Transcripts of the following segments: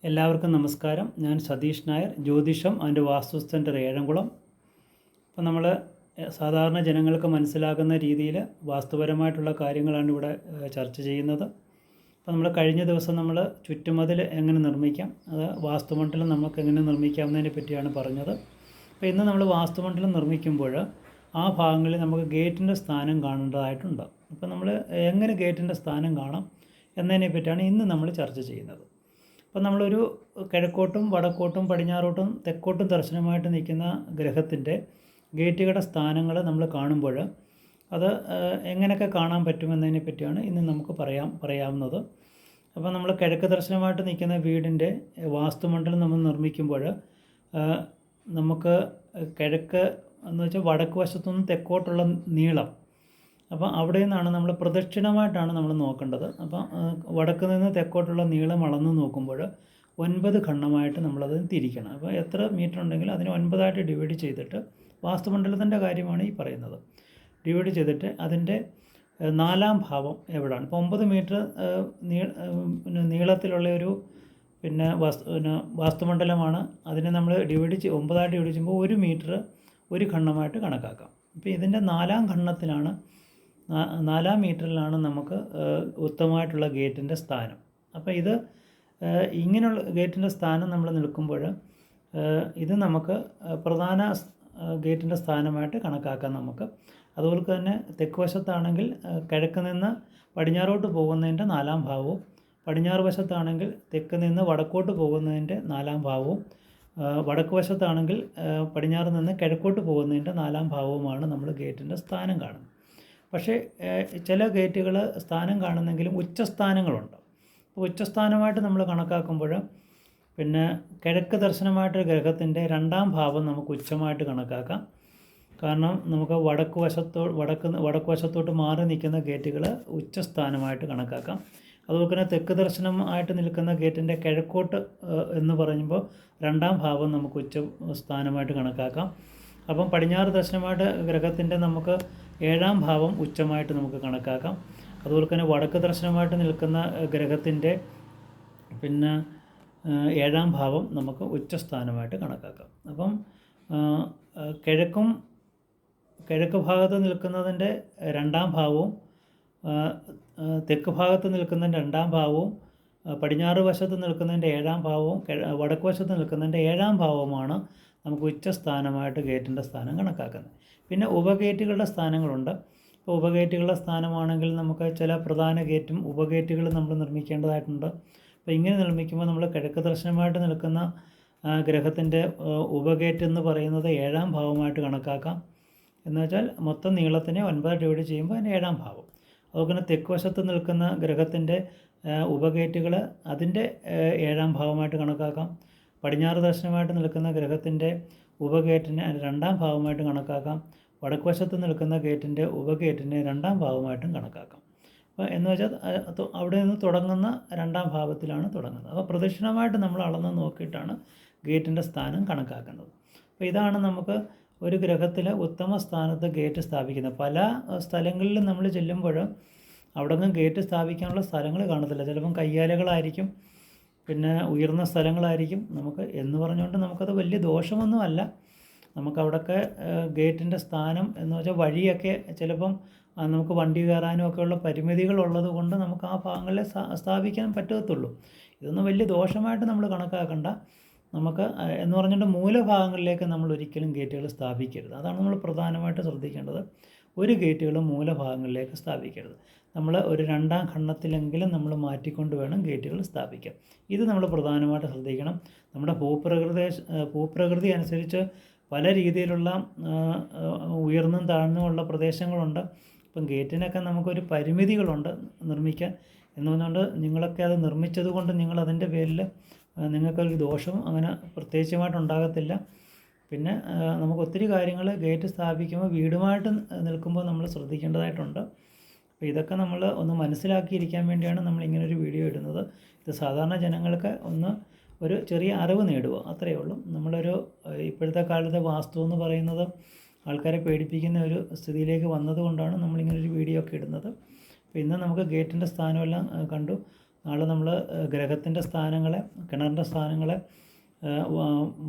എല്ലാവർക്കും നമസ്കാരം. ഞാൻ സതീഷ് നായർ, ജ്യോതിഷം അതിൻ്റെ വാസ്തു സെൻ്റർ ഏഴംകുളം. അപ്പോൾ നമ്മൾ സാധാരണ ജനങ്ങൾക്ക് മനസ്സിലാകുന്ന രീതിയിൽ വാസ്തുപരമായിട്ടുള്ള കാര്യങ്ങളാണ് ഇവിടെ ചർച്ച ചെയ്യുന്നത്. അപ്പോൾ നമ്മൾ കഴിഞ്ഞ ദിവസം നമ്മൾ ചുറ്റുമതിൽ എങ്ങനെ നിർമ്മിക്കാം, അത് വാസ്തുമണ്ഡലം നമുക്ക് എങ്ങനെ നിർമ്മിക്കാമെന്നതിനെ പറ്റിയാണ് പറഞ്ഞത്. അപ്പോൾ ഇന്ന് നമ്മൾ വാസ്തുമണ്ഡലം നിർമ്മിക്കുമ്പോൾ ആ ഭാഗങ്ങളിൽ നമുക്ക് ഗേറ്റിൻ്റെ സ്ഥാനം കാണേണ്ടതായിട്ടുണ്ട്. അപ്പോൾ നമ്മൾ എങ്ങനെ ഗേറ്റിൻ്റെ സ്ഥാനം കാണാം എന്നതിനെ പറ്റിയാണ് ഇന്ന് നമ്മൾ ചർച്ച ചെയ്യുന്നത്. അപ്പോൾ നമ്മളൊരു കിഴക്കോട്ടും വടക്കോട്ടും പടിഞ്ഞാറോട്ടും തെക്കോട്ടും ദർശനമായിട്ട് നിൽക്കുന്ന ഗ്രഹത്തിൻ്റെ ഗേറ്റുകളുടെ സ്ഥാനങ്ങൾ നമ്മൾ കാണുമ്പോൾ അത് എങ്ങനെയൊക്കെ കാണാൻ പറ്റുമെന്നതിനെ പറ്റിയാണ് ഇന്ന് നമുക്ക് പറയാവുന്നത്. അപ്പോൾ നമ്മൾ കിഴക്ക് ദർശനമായിട്ട് നിൽക്കുന്ന വീടിൻ്റെ വാസ്തുമണ്ഡലം നമ്മൾ നിർമ്മിക്കുമ്പോൾ നമുക്ക് കിഴക്ക് എന്ന് വെച്ചാൽ വടക്ക് വശത്തുനിന്ന് തെക്കോട്ടുള്ള നീളം, അപ്പോൾ അവിടെ നിന്നാണ് നമ്മൾ പ്രദക്ഷിണമായിട്ടാണ് നമ്മൾ നോക്കേണ്ടത്. അപ്പോൾ വടക്ക് നിന്ന് തെക്കോട്ടുള്ള നീളം അളന്ന് നോക്കുമ്പോൾ 9 ഖണ്ഡമായിട്ട് നമ്മളത് തിരിക്കണം. അപ്പോൾ എത്ര മീറ്റർ ഉണ്ടെങ്കിലും അതിനെ 9ആയിട്ട് ഡിവൈഡ് ചെയ്തിട്ട്, വാസ്തുമണ്ഡലത്തിൻ്റെ കാര്യമാണ് ഈ പറയുന്നത്, ഡിവൈഡ് ചെയ്തിട്ട് അതിൻ്റെ 4-ാം ഭാവം എവിടെയാണ്. ഇപ്പോൾ 9 മീറ്റർ നീളത്തിലുള്ള ഒരു വാസ്തുമണ്ഡലമാണ്. അതിനെ നമ്മൾ 9ആയിട്ട് ഡിവൈഡ് ചെയ്യുമ്പോൾ 1 മീറ്റർ 1 ഖണ്ഡമായിട്ട് കണക്കാക്കാം. അപ്പോൾ ഇതിൻ്റെ 4-ാം ഖണ്ഡത്തിലാണ് 4-ാം മീറ്ററിലാണ് നമുക്ക് ഉത്തമമായിട്ടുള്ള ഗേറ്റിൻ്റെ സ്ഥാനം. അപ്പോൾ ഇത് ഇങ്ങനെയുള്ള ഗേറ്റിൻ്റെ സ്ഥാനം നമ്മൾ നിൽക്കുമ്പോൾ ഇത് നമുക്ക് പ്രധാന ഗേറ്റിൻ്റെ സ്ഥാനമായിട്ട് കണക്കാക്കാം നമുക്ക്. അതുപോലെ തന്നെ തെക്ക് വശത്താണെങ്കിൽ കിഴക്ക് നിന്ന് പടിഞ്ഞാറോട്ട് പോകുന്നതിൻ്റെ 4-ാം ഭാവവും, പടിഞ്ഞാറ് വശത്താണെങ്കിൽ തെക്ക് നിന്ന് വടക്കോട്ട് പോകുന്നതിൻ്റെ 4-ാം ഭാവവും, വടക്ക് വശത്താണെങ്കിൽ പടിഞ്ഞാറ് നിന്ന് കിഴക്കോട്ട് പോകുന്നതിൻ്റെ 4-ാം ഭാവവുമാണ് നമ്മൾ ഗേറ്റിൻ്റെ സ്ഥാനം കാണുന്നത്. പക്ഷേ ചില ഗേറ്റുകൾ സ്ഥാനം കാണുന്നെങ്കിലും ഉച്ചസ്ഥാനങ്ങളുണ്ട്. അപ്പോൾ ഉച്ചസ്ഥാനമായിട്ട് നമ്മൾ കണക്കാക്കുമ്പോൾ കിഴക്ക് ദർശനമായിട്ട് ഗ്രഹത്തിൻ്റെ 2-ാം ഭാവം നമുക്ക് ഉച്ചമായിട്ട് കണക്കാക്കാം. കാരണം നമുക്ക് വടക്ക് വശത്തോട്ട് മാറി നിൽക്കുന്ന ഗേറ്റുകൾ ഉച്ചസ്ഥാനമായിട്ട് കണക്കാക്കാം. അതുപോലെ തന്നെ തെക്ക് ദർശനമായിട്ട് നിൽക്കുന്ന ഗേറ്റിൻ്റെ കിഴക്കോട്ട് എന്ന് പറയുമ്പോൾ 2-ാം ഭാവം നമുക്ക് ഉച്ച സ്ഥാനമായിട്ട് കണക്കാക്കാം. അപ്പം പടിഞ്ഞാറ് ദർശനമായിട്ട് ഗ്രഹത്തിൻ്റെ നമുക്ക് 7-ാം ഭാവം ഉച്ചമായിട്ട് നമുക്ക് കണക്കാക്കാം. അതുപോലെ തന്നെ വടക്ക് ദർശനമായിട്ട് നിൽക്കുന്ന ഗ്രഹത്തിൻ്റെ 7-ാം ഭാവം നമുക്ക് ഉച്ചസ്ഥാനമായിട്ട് കണക്കാക്കാം. അപ്പം കിഴക്ക് ഭാഗത്ത് നിൽക്കുന്നതിൻ്റെ 2-ാം ഭാവവും തെക്ക് ഭാഗത്ത് നിൽക്കുന്നതിൻ്റെ 2-ാം ഭാവവും, പടിഞ്ഞാറ് വശത്ത് നിൽക്കുന്നതിൻ്റെ 7-ാം ഭാവവും, വടക്ക് വശത്ത് നിൽക്കുന്നതിൻ്റെ 7-ാം ഭാവവുമാണ് നമുക്ക് ഉച്ചസ്ഥാനമായിട്ട് ഗേറ്റിൻ്റെ സ്ഥാനം കണക്കാക്കുന്നത്. പിന്നെ ഉപഗേറ്റുകളുടെ സ്ഥാനങ്ങളുണ്ട്. ഇപ്പോൾ ഉപഗേറ്റുകളുടെ സ്ഥാനമാണെങ്കിൽ നമുക്ക് ചില പ്രധാന ഗേറ്റും ഉപഗേറ്റുകളും നമ്മൾ നിർമ്മിക്കേണ്ടതായിട്ടുണ്ട്. അപ്പോൾ ഇങ്ങനെ നിർമ്മിക്കുമ്പോൾ നമ്മൾ കിഴക്ക് ദർശനമായിട്ട് നിൽക്കുന്ന ഗ്രഹത്തിൻ്റെ ഉപഗേറ്റ് എന്ന് പറയുന്നത് 7-ാം ഭാവമായിട്ട് കണക്കാക്കാം. എന്ന് വെച്ചാൽ മൊത്തം നീളത്തിനെ 9 ഡിവൈഡ് ചെയ്യുമ്പോൾ അതിന് 7-ാം ഭാവം. അതുപോലെ തന്നെ തെക്ക് വശത്ത് നിൽക്കുന്ന ഗ്രഹത്തിൻ്റെ ഉപഗേറ്റുകൾ അതിൻ്റെ 7-ാം ഭാവമായിട്ട് കണക്കാക്കാം. പടിഞ്ഞാറ് ദർശനമായിട്ട് നിൽക്കുന്ന ഗ്രഹത്തിൻ്റെ ഉപഗേറ്റിനെ 2-ാം ഭാവമായിട്ട് കണക്കാക്കാം. വടക്ക് വശത്ത് നിൽക്കുന്ന ഗേറ്റിൻ്റെ ഉപഗേറ്റിനെ 2-ാം ഭാവമായിട്ടും കണക്കാക്കാം. അപ്പോൾ എന്ന് വെച്ചാൽ അവിടെ നിന്ന് തുടങ്ങുന്ന 2-ാം ഭാവത്തിലാണ് തുടങ്ങുന്നത്. അപ്പോൾ പ്രദക്ഷിണമായിട്ട് നമ്മൾ അളന്ന് നോക്കിയിട്ടാണ് ഗേറ്റിൻ്റെ സ്ഥാനം കണക്കാക്കുന്നത്. അപ്പോൾ ഇതാണ് നമുക്ക് ഒരു ഗ്രഹത്തിൽ ഉത്തമ സ്ഥാനത്ത് ഗേറ്റ് സ്ഥാപിക്കുന്നത്. പല സ്ഥലങ്ങളിലും നമ്മൾ ചെല്ലുമ്പോൾ അവിടെ നിന്ന് ഗേറ്റ് സ്ഥാപിക്കാനുള്ള സ്ഥലങ്ങൾ കാണത്തില്ല. ചിലപ്പം കയ്യാലകളായിരിക്കും, ഉയർന്ന സ്ഥലങ്ങളായിരിക്കും. നമുക്ക് എന്ന് പറഞ്ഞുകൊണ്ട് നമുക്കത് വലിയ ദോഷമൊന്നുമല്ല. നമുക്കവിടെയൊക്കെ ഗേറ്റിൻ്റെ സ്ഥാനം എന്ന് വെച്ചാൽ വഴിയൊക്കെ ചിലപ്പം നമുക്ക് വണ്ടി കയറാനും ഒക്കെയുള്ള പരിമിതികളുള്ളത് കൊണ്ട് നമുക്ക് ആ ഭാഗങ്ങളിൽ സ്ഥാപിക്കാൻ പറ്റത്തുള്ളൂ. ഇതൊന്നും വലിയ ദോഷമായിട്ട് നമ്മൾ കണക്കാക്കണ്ട. നമുക്ക് എന്ന് പറഞ്ഞിട്ട് മൂലഭാഗങ്ങളിലേക്ക് നമ്മൾ ഒരിക്കലും ഗേറ്റുകൾ സ്ഥാപിക്കരുത്. അതാണ് നമ്മൾ പ്രധാനമായിട്ട് ശ്രദ്ധിക്കേണ്ടത്. ഒരു ഗേറ്റുകളും മൂലഭാഗങ്ങളിലേക്ക് സ്ഥാപിക്കരുത്. നമ്മൾ ഒരു 2-ാം ഖണ്ഡത്തിലെങ്കിലും നമ്മൾ മാറ്റിക്കൊണ്ട് വേണം ഗേറ്റുകൾ സ്ഥാപിക്കാൻ. ഇത് നമ്മൾ പ്രധാനമായിട്ട് ശ്രദ്ധിക്കണം. നമ്മുടെ ഭൂപ്രകൃതി അനുസരിച്ച് പല രീതിയിലുള്ള ഉയർന്നും താഴ്ന്നുമുള്ള പ്രദേശങ്ങളുണ്ട്. ഇപ്പം ഗേറ്റിനൊക്കെ നമുക്കൊരു പരിമിതികളുണ്ട് നിർമ്മിക്കാൻ. എന്ന് പറഞ്ഞുകൊണ്ട് നിങ്ങളൊക്കെ അത് നിർമ്മിച്ചത് കൊണ്ട് നിങ്ങളതിൻ്റെ പേരിൽ നിങ്ങൾക്കൊരു ദോഷവും അങ്ങനെ പ്രത്യേകിച്ചുമായിട്ടുണ്ടാകത്തില്ല. നമുക്ക് ഒത്തിരി കാര്യങ്ങൾ ഗേറ്റ് സ്ഥാപിക്കുമ്പോൾ വീടുമായിട്ട് നിൽക്കുമ്പോൾ നമ്മൾ ശ്രദ്ധിക്കേണ്ടതായിട്ടുണ്ട്. അപ്പോൾ ഇതൊക്കെ നമ്മൾ ഒന്ന് മനസ്സിലാക്കിയിരിക്കാൻ വേണ്ടിയാണ് നമ്മൾ ഇങ്ങനൊരു വീഡിയോ ഇടുന്നത്. ഇത് സാധാരണ ജനങ്ങൾക്ക് ഒരു ചെറിയ അറിവ് നേടുക, അത്രയേ ഉള്ളൂ. ഇപ്പോഴത്തെ കാലത്തെ വാസ്തു എന്ന് പറയുന്നത് ആൾക്കാരെ പേടിപ്പിക്കുന്ന ഒരു സ്ഥിതിയിലേക്ക് വന്നതുകൊണ്ടാണ് നമ്മളിങ്ങനൊരു വീഡിയോ ഒക്കെ ഇടുന്നത്. അപ്പോൾ ഇന്ന് നമുക്ക് ഗേറ്റിൻ്റെ സ്ഥാനമെല്ലാം കണ്ടു. നാളെ നമ്മൾ ഗ്രഹത്തിൻ്റെ സ്ഥാനങ്ങളെ, കിണറിൻ്റെ സ്ഥാനങ്ങളെ,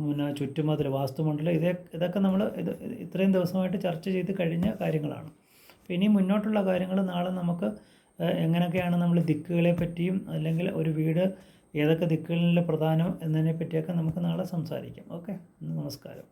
പിന്നെ ചുറ്റുമതിൽ, വാസ്തുമണ്ഡലം, ഇതൊക്കെ നമ്മൾ ഇത്രയും ദിവസമായിട്ട് ചർച്ച ചെയ്ത് കഴിഞ്ഞ കാര്യങ്ങളാണ്. അപ്പോൾ ഇനി മുന്നോട്ടുള്ള കാര്യങ്ങൾ നാളെ നമുക്ക് എങ്ങനെയൊക്കെയാണ് നമ്മൾ ദിക്കുകളെ പറ്റിയും അല്ലെങ്കിൽ ഒരു വീട് ഏതൊക്കെ ദിക്കുകളിൽ പ്രധാനം എന്നതിനെ പറ്റിയൊക്കെ നമുക്ക് നാളെ സംസാരിക്കാം. ഓക്കെ, നമസ്കാരം.